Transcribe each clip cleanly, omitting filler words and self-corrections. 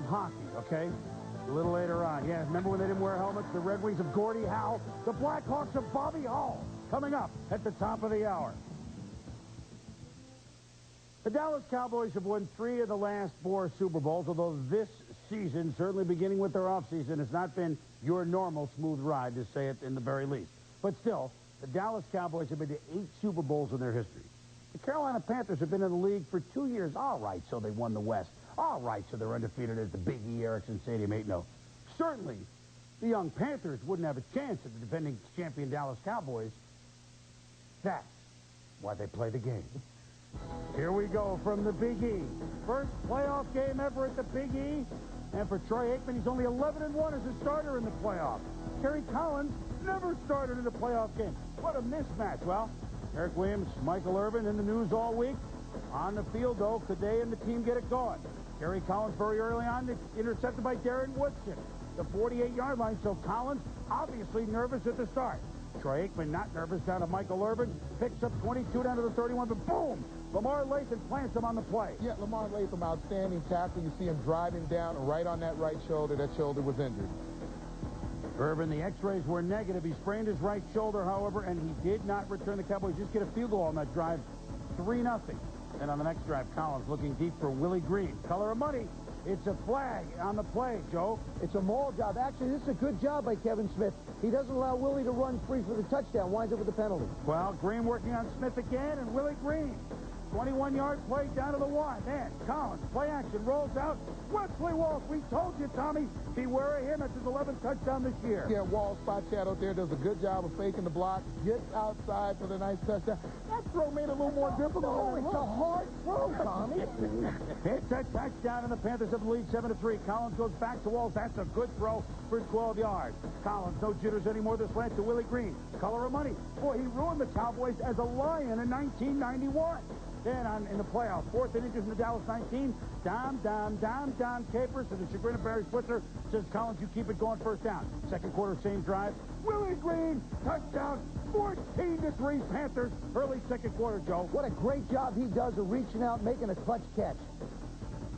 of hockey, okay? A little later on. Yeah, remember when they didn't wear helmets? The Red Wings of Gordie Howe, the Blackhawks of Bobby Hull, coming up at the top of the hour. The Dallas Cowboys have won 3 of the last 4 Super Bowls, although this season, certainly beginning with their offseason, has not been your normal smooth ride, to say it in the very least. But still, the Dallas Cowboys have been to 8 Super Bowls in their history. The Carolina Panthers have been in the league for 2 years. All right, so they won the West. All right, so they're undefeated at the Big E Erickson Stadium 8-0. Certainly, the young Panthers wouldn't have a chance at the defending champion Dallas Cowboys. That's why they play the game. Here we go from the Big E. First playoff game ever at the Big E. And for Troy Aikman, he's only 11-1 as a starter in the playoffs. Kerry Collins never started in a playoff game. What a mismatch. Well, Eric Williams, Michael Irvin in the news all week. On the field, though, could they and the team get it going? Kerry Collins very early on, intercepted by Darren Woodson. The 48-yard line, so Collins obviously nervous at the start. Troy Aikman not nervous down to Michael Irvin. Picks up 22 down to the 31, but boom! LAMAR LATHON plants him on the play. Yeah, LAMAR LATHON, outstanding tackle. You see him driving down right on that right shoulder. That shoulder was injured. Irvin, the x-rays were negative. He sprained his right shoulder, however, and he did not return. The Cowboys just get a field goal on that drive, 3-0. And on the next drive, Collins looking deep for Willie Green. Color of money. It's a flag on the play, Joe. It's a maul job. Actually, this is a good job by Kevin Smith. He doesn't allow Willie to run free for the touchdown. Winds up with the penalty. Well, Green working on Smith again, and Willie Green. 21-yard play down to the 1. Then Collins, play action, rolls out. Wesley Walsh, we told you, Tommy, beware of him. That's his 11th touchdown this year. Yeah, Walsh, spot shadow there, does a good job of faking the block, gets outside for the nice touchdown. That throw made it a little more difficult. No, it's a hard throw, Tommy. It's a touchdown, and the Panthers have the lead 7-3. Collins goes back to Walsh. That's a good throw for 12 yards. Collins, no jitters anymore. This slant to Willie Green. Color of money. Boy, he ruined the Cowboys as a Lion in 1991. Then in the playoffs, 4th and inches in the Dallas 19. Down, capers to the chagrin of Barry Switzer. Says Collins, you keep it going, first down. Second quarter, same drive. Willie Green, touchdown, 14-3 Panthers. Early second quarter, Joe. What a great job he does of reaching out and making a clutch catch.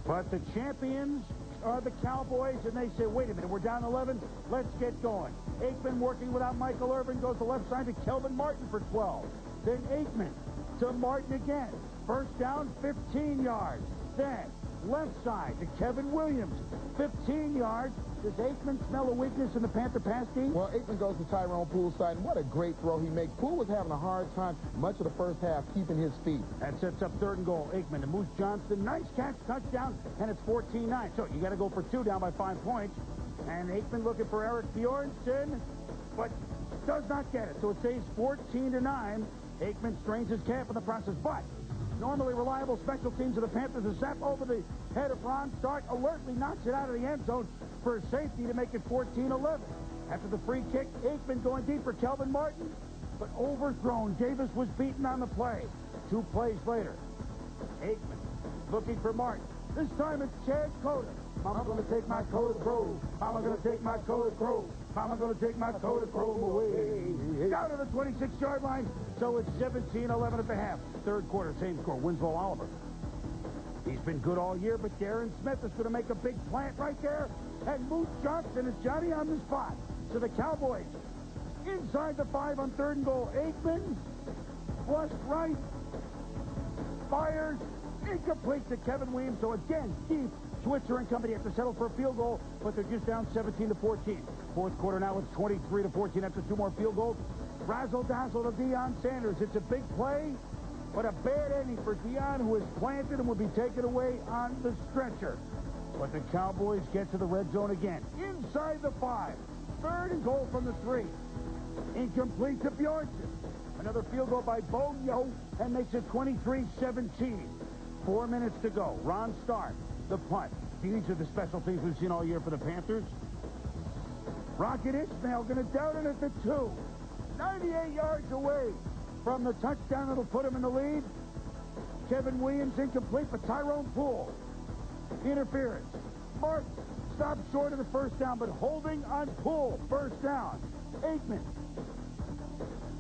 But the champions are the Cowboys, and they say, wait a minute, we're down 11. Let's get going. Aikman working without Michael Irvin goes to left side to Kelvin Martin for 12. Then Aikman to Martin again. First down, 15 yards. Then, left side to Kevin Williams, 15 yards. Does Aikman smell a weakness in the Panther pass team? Well, Aikman goes to Tyrone Poole's side, and what a great throw he makes. Poole was having a hard time much of the first half keeping his feet. That sets up 3rd and goal. Aikman to Moose Johnston. Nice catch, touchdown, and it's 14-9. So you got to go for 2 down by 5 points. And Aikman looking for Eric Bjornsson, but does not get it. So it stays 14-9. Aikman strains his calf in the process, but normally reliable special teams of the Panthers is zap over the head of Ron Stark, alertly knocks it out of the end zone for safety to make it 14-11. After the free kick, Aikman going deep for Kelvin Martin, but overthrown. Davis was beaten on the play. 2 plays later, Aikman looking for Martin. This time it's Chad Cota. Mama's going to take my coat of crow. Mama's going to take my coat of crow. Mama's going to take my coat of crow away. Down to the 26-yard line, so it's 17-11 at the half. 3rd quarter, same score, Winslow Oliver. He's been good all year, but Darren Smith is going to make a big plant right there. And Moose Johnston is Johnny on the spot. So the Cowboys inside the 5 on 3rd and goal. Aikman, flush right, fires, incomplete to Kevin Williams. So again, deep. Switzer and company have to settle for a field goal, but they're just down 17-14. 4th quarter now, it's 23-14 after 2 more field goals. Razzle-dazzle to Deion Sanders. It's a big play, but a bad ending for Deion, who is planted and will be taken away on the stretcher. But the Cowboys get to the red zone again. Inside the 5. 3rd and goal from the 3. Incomplete to Bjornsson. Another field goal by Bonio and makes it 23-17. 4 minutes to go. Ron Stark. The punt. These are the special teams we've seen all year for the Panthers. Rocket Ismail going to down it at the 2. 98 yards away from the touchdown that'll put him in the lead. Kevin Williams incomplete, but Tyrone Poole. Interference. Martin stopped short of the first down, but holding on Poole. First down. Aikman.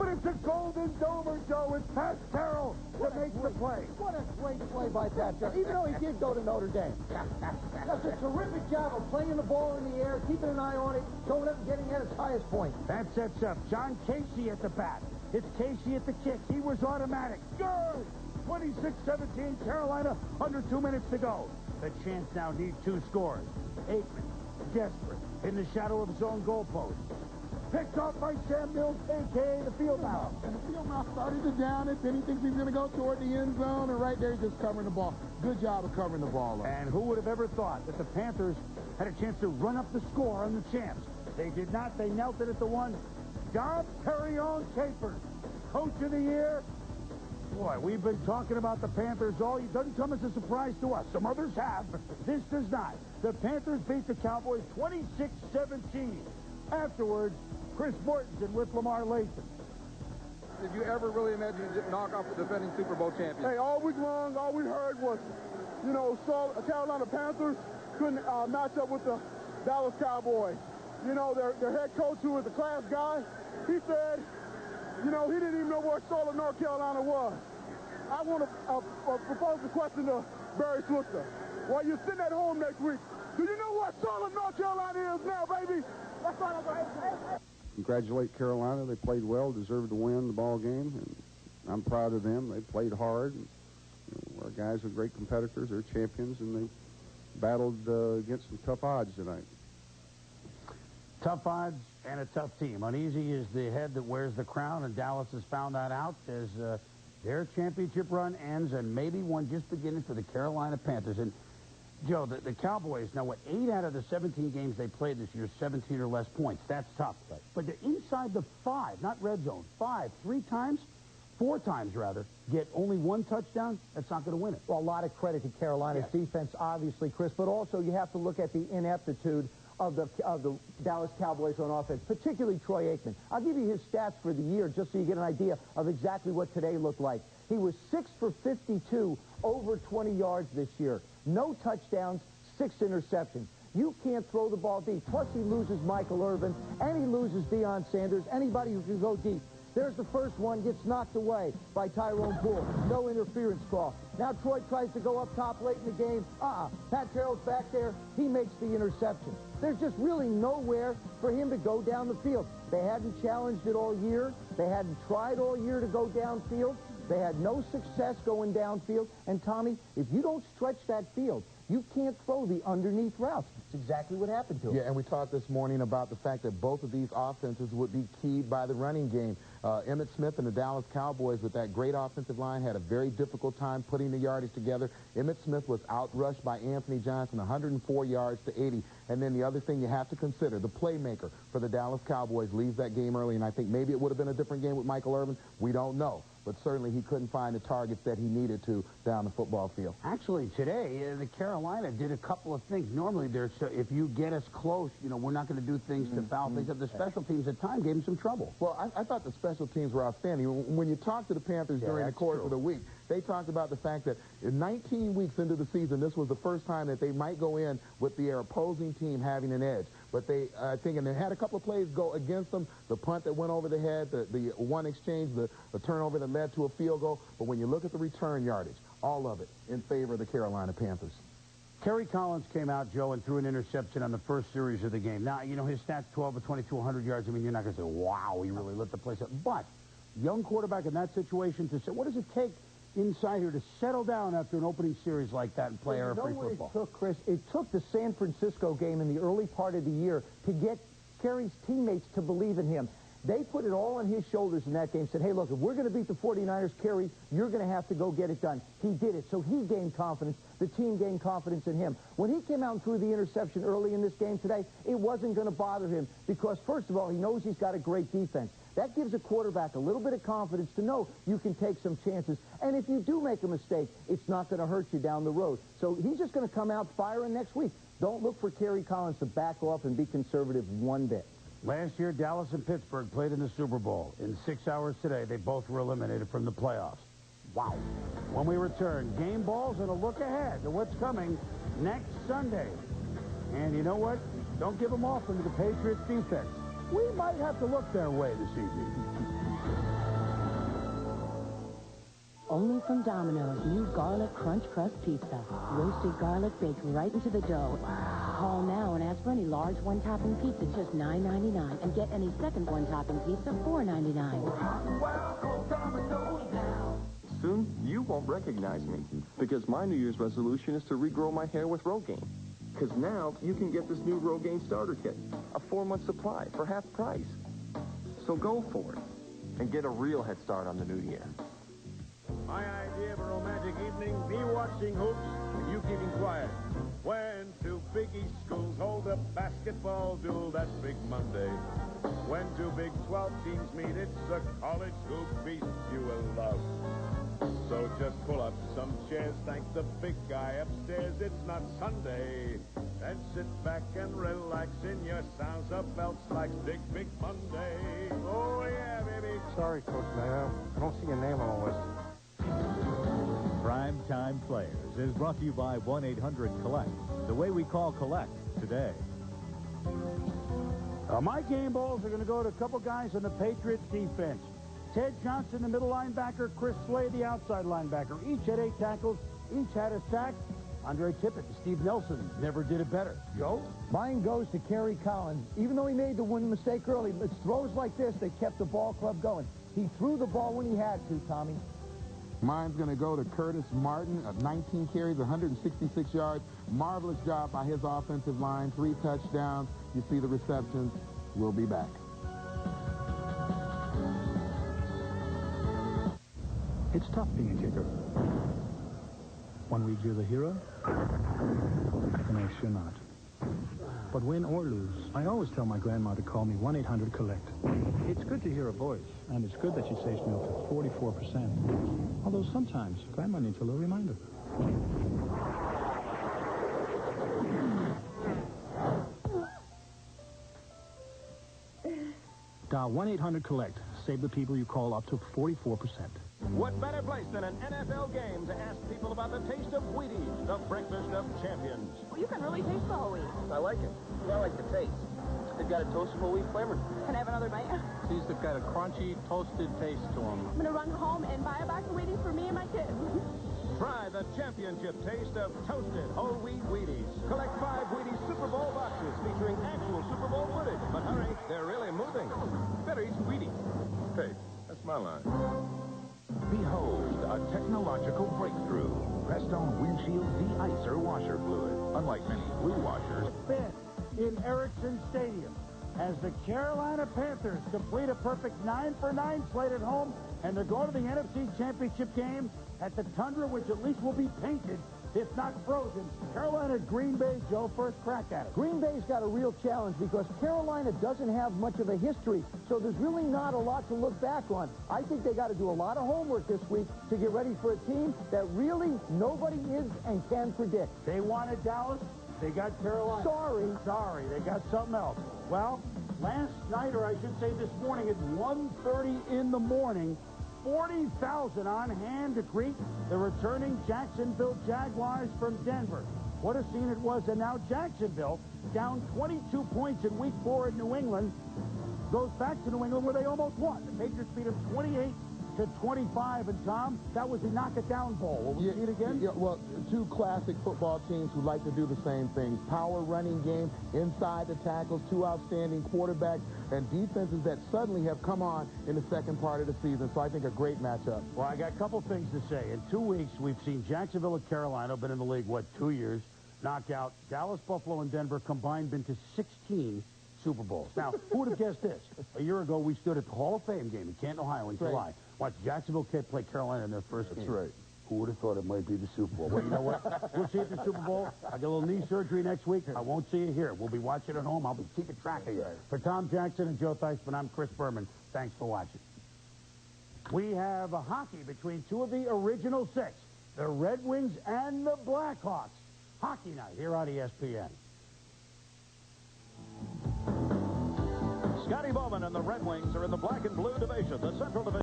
But it's a golden domer, Joe. It's Pat Carroll that makes the play. What a great play by Pat Carroll, even though he did go to Notre Dame. That's a terrific job of playing the ball in the air, keeping an eye on it, going up and getting at its highest point. That sets up John Casey at the bat. It's Casey at the kick. He was automatic. Good! 26-17, Carolina, under 2 minutes to go. The Chants now need 2 scores. Aikman, desperate, in the shadow of his own goalpost. Picked off by Sam Mills, a.k.a. the field mouse. And the field mouse started to down it. Then he thinks he's going to go toward the end zone, and right there he's just covering the ball. Good job of covering the ball up. And who would have ever thought that the Panthers had a chance to run up the score on the Champs? They did not. They knelt it at the one. Dom Perignon Capers, Coach of the Year. Boy, we've been talking about the Panthers all. It doesn't come as a surprise to us. Some others have. This does not. The Panthers beat the Cowboys 26-17. Afterwards, Chris Mortensen with Lamar LATHON. Did you ever really imagine you'd knock off the defending Super Bowl champions? Hey, all week long, all we heard was, Carolina Panthers couldn't match up with the Dallas Cowboys. Their head coach, who was a class guy, he said, he didn't even know where Charlotte, North Carolina was. I want to propose a question to Barry Switzer. While you're sitting at home next week, do you know what Charlotte, North Carolina is now, baby? That's what I'm going to say. Congratulate Carolina. They played well, deserved to win the ball game, and I'm proud of them. They played hard. Our guys are great competitors. They're champions, and they battled against some tough odds tonight. Tough odds and a tough team. Uneasy is the head that wears the crown, and Dallas has found that out as their championship run ends, and maybe one just beginning for the Carolina Panthers. And Joe, the Cowboys, now, 8 out of the 17 games they played this year, 17 or less points. That's tough. Right. But they're inside the 5, not red zone. 4 times, get only 1 touchdown. That's not going to win it. Well, a lot of credit to Carolina's defense, obviously, Chris, but also you have to look at the ineptitude of the Dallas Cowboys on offense, particularly Troy Aikman. I'll give you his stats for the year just so you get an idea of exactly what today looked like. He was 6 for 52, over 20 yards this year. No touchdowns, 6 interceptions. You can't throw the ball deep. Plus, he loses Michael Irvin, and he loses Deion Sanders, anybody who can go deep. There's the first one, gets knocked away by Tyrone Poole. No interference call. Now Troy tries to go up top late in the game. Pat Carroll's back there. He makes the interception. There's just really nowhere for him to go down the field. They hadn't challenged it all year. They hadn't tried all year to go downfield. They had no success going downfield. And, Tommy, if you don't stretch that field, you can't throw the underneath routes. That's exactly what happened to him. Yeah, and we talked this morning about the fact that both of these offenses would be keyed by the running game. Emmitt Smith and the Dallas Cowboys, with that great offensive line, had a very difficult time putting the yardage together. Emmitt Smith was outrushed by Anthony Johnson, 104 yards to 80. And then the other thing you have to consider, the playmaker for the Dallas Cowboys leaves that game early, and I think maybe it would have been a different game with Michael Irvin. We don't know. But certainly he couldn't find the targets that he needed to down the football field. Actually, today, the Carolina did a couple of things. Normally, if you get us close, we're not going to do things to foul things up. The special teams at times gave them some trouble. Well, I thought the special teams were outstanding. When you talk to the Panthers during the course of the week, they talked about the fact that 19 weeks into the season, this was the first time that they might go in with their opposing team having an edge. But they, I think, and they had a couple of plays go against them. The punt that went over the head, the one exchange, the turnover that led to a field goal. But when you look at the return yardage, all of it in favor of the Carolina Panthers. Kerry Collins came out, Joe, and threw an interception on the first series of the game. Now, his stats, 12 of 22, 100 yards. I mean, you're not going to say, wow, he really lit the place up. But young quarterback in that situation to say, what does it take inside here to settle down after an opening series like that and play error-free football? It took, Chris? It took the San Francisco game in the early part of the year to get Kerry's teammates to believe in him. They put it all on his shoulders in that game, said, hey, look, if we're going to beat the 49ers, Kerry, you're going to have to go get it done. He did it, so he gained confidence. The team gained confidence in him. When he came out and threw the interception early in this game today, it wasn't going to bother him because, first of all, he knows he's got a great defense. That gives a quarterback a little bit of confidence to know you can take some chances. And if you do make a mistake, it's not going to hurt you down the road. So he's just going to come out firing next week. Don't look for Kerry Collins to back off and be conservative one bit. Last year, Dallas and Pittsburgh played in the Super Bowl. In 6 hours today, they both were eliminated from the playoffs. Wow. When we return, game balls and a look ahead to what's coming next Sunday. And you know what? Don't give them off into the Patriots defense. We might have to look their way this evening. only from Domino's. New garlic crunch crust pizza. Roasted garlic baked right into the dough. Call now and ask for any large one-topping pizza, just $9.99. And get any second one-topping pizza, $4.99. Soon, you won't recognize me, because my New Year's resolution is to regrow my hair with Rogaine. Because now, you can get this new Rogaine starter kit, a 4-month supply for half price. So go for it, and get a real head start on the new year. My idea of a romantic evening, me watching hoops, and you keeping quiet. When two Big East schools hold a basketball duel, that's Big Monday. When two Big 12 teams meet, it's a college hoop feast you will love. So just pull up some chairs, thank the big guy upstairs. It's not Sunday. And sit back and relax in your Sousa belts like Big Monday. Oh, yeah, baby. Sorry, Coach, man. I don't see your name on the list. Primetime Players is brought to you by 1-800-COLLECT. The way we call collect today. My game balls are going to go to a couple guys on the Patriots defense. Ted Johnson, the middle linebacker. Chris Slade, the outside linebacker. Each had 8 tackles. Each had a sack. Andre Tippett and Steve Nelson never did it better. Joe? Mine goes to Kerry Collins. Even though he made the one mistake early, it's throws like this that kept the ball club going. He threw the ball when he had to, Tommy. Mine's going to go to Curtis Martin, 19 carries, 166 yards. Marvelous job by his offensive line. 3 touchdowns. You see the receptions. We'll be back. It's tough being a kicker. One week you're the hero, the next you're not. But win or lose, I always tell my grandma to call me 1-800-COLLECT. It's good to hear a voice, and it's good that she saves me up to 44%. Although sometimes grandma needs a little reminder. Dial 1-800-COLLECT. Save the people you call up to 44%. What better place than an NFL game to ask people about the taste of Wheaties, the breakfast of champions? Well, you can really taste the whole wheat. I like it. I like the taste. They've got a toasted whole wheat flavor. Can I have another bite? These have got a crunchy, toasted taste to them. I'm going to run home and buy a box of Wheaties for me and my kids. Try the championship taste of toasted whole wheat Wheaties. Collect 5 Wheaties Super Bowl boxes featuring actual Super Bowl footage. But hurry, they're really moving. Better eat some Wheaties. Hey, that's my line. Behold, a technological breakthrough. Prestone Windshield De-Icer washer fluid. Unlike many blue washers. Fifth in Ericsson Stadium as the Carolina Panthers complete a perfect 9-for-9 slate at home, and they're going to the NFC Championship game at the Tundra, which at least will be painted, if not frozen. Carolina, Green Bay, Joe, first crack at it. Green Bay's got a real challenge because Carolina doesn't have much of a history, so there's really not a lot to look back on. I think they got to do a lot of homework this week to get ready for a team that really nobody is and can predict. They wanted Dallas. They got Carolina. Sorry, they got something else. Well, last night, or I should say this morning, at 1:30 in the morning, 40,000 on hand to greet the returning Jacksonville Jaguars from Denver. What a scene it was. And now Jacksonville, down 22 points in Week 4 in New England, goes back to New England where they almost won. The Patriots beat them 28-25. And, Tom, that was the knock-it-down bowl. Will we see it again? Yeah, well, 2 classic football teams who like to do the same things. Power running game, inside the tackles, 2 outstanding quarterbacks, and defenses that suddenly have come on in the second part of the season. So I think a great matchup. Well, I got a couple things to say. In 2 weeks, we've seen Jacksonville and Carolina, been in the league, 2 years, knock out Dallas, Buffalo, and Denver combined been to 16 Super Bowls. Now, who would have guessed this? A year ago, we stood at the Hall of Fame game in Canton, Ohio in July. Watch Jacksonville play Carolina in their first game. That's right. Who would have thought it might be the Super Bowl? Well, you know what? We'll see it at the Super Bowl. I get a little knee surgery next week. I won't see you here. We'll be watching at home. I'll be keeping track of you. For Tom Jackson and Joe Theismann, I'm Chris Berman. Thanks for watching. We have a hockey between 2 of the original 6, the Red Wings and the Blackhawks. Hockey night here on ESPN. Scotty Bowman and the Red Wings are in the black and blue division. The Central Division.